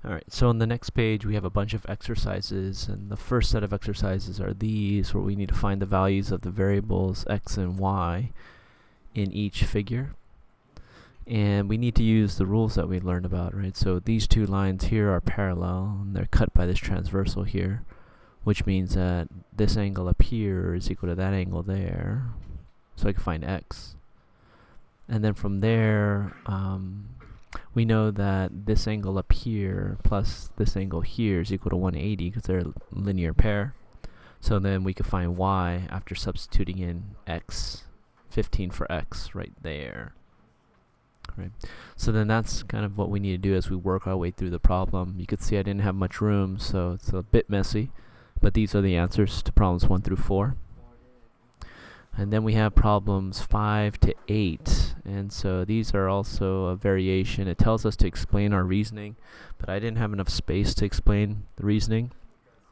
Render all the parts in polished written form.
Alright, so on the next page we have a bunch of exercises, and the first set of exercises are these, where we need to find the values of the variables x and y in each figure. And we need to use the rules that we learned about, right? So these two lines here are parallel, and they're cut by this transversal here, which means that this angle up here is equal to that angle there. So I can find x. And then from there, we know that this angle up here plus this angle here is equal to 180 because they're a linear pair. So then we could find y after substituting in x, 15 for x right there. Right. So then that's kind of what we need to do as we work our way through the problem. You could see I didn't have much room, so it's a bit messy, but these are the answers to problems 1 through 4. And then we have problems 5 to 8, and so these are also a variation. It tells us to explain our reasoning, but I didn't have enough space to explain the reasoning.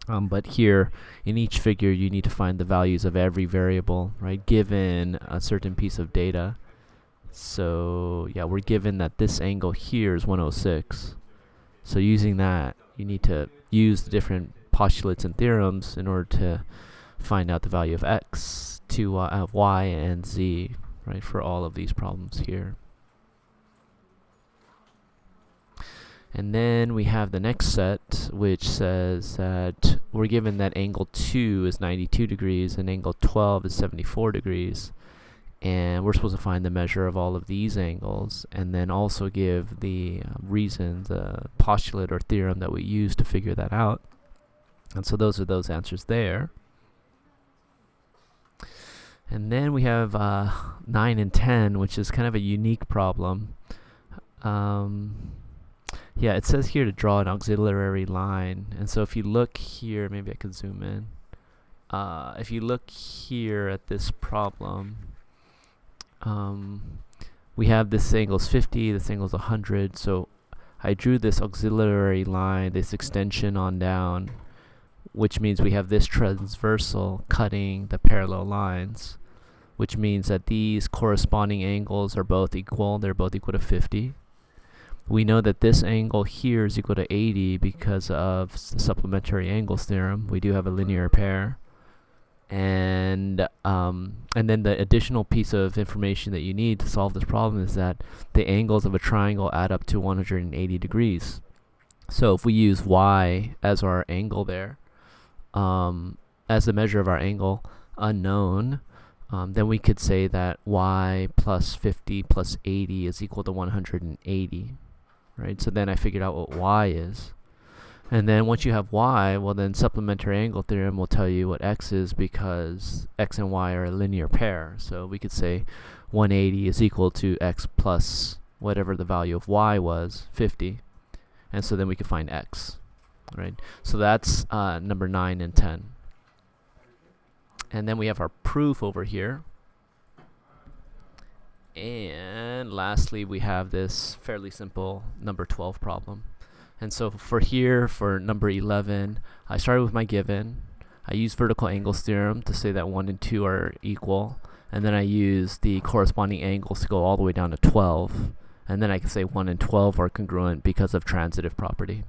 But here, in each figure, you need to find the values of every variable, right, given a certain piece of data. So yeah, we're given that this angle here is 106. So using that, you need to use the different postulates and theorems in order to find out the value of x, of y, and z, right, for all of these problems here. And then we have the next set, which says that we're given that angle 2 is 92 degrees and angle 12 is 74 degrees. And we're supposed to find the measure of all of these angles, and then also give the reason, the postulate or theorem that we use to figure that out. And so those are those answers there. And then we have 9 and 10, which is kind of a unique problem. Yeah, it says here to draw an auxiliary line. And so if you look here, maybe I can zoom in. If you look here at this problem, we have this angle is 50, this angle is 100. So I drew this auxiliary line, this extension on down, which means we have this transversal cutting the parallel lines, which means that these corresponding angles are both equal. They're both equal to 50. We know that this angle here is equal to 80 because of the supplementary angles theorem. We do have a linear pair. And then the additional piece of information that you need to solve this problem is that the angles of a triangle add up to 180 degrees. So if we use y as our angle there, as the measure of our angle unknown, then we could say that y plus 50 plus 80 is equal to 180, right? So then I figured out what y is. And then once you have y, well then supplementary angle theorem will tell you what x is, because x and y are a linear pair. So we could say 180 is equal to x plus whatever the value of y was, 50. And so then we could find x, right? So that's number 9 and 10. And then we have our proof over here. And lastly, we have this fairly simple number 12 problem. And so for here, for number 11, I started with my given. I used vertical angles theorem to say that 1 and 2 are equal. And then I used the corresponding angles to go all the way down to 12. And then I can say 1 and 12 are congruent because of transitive property.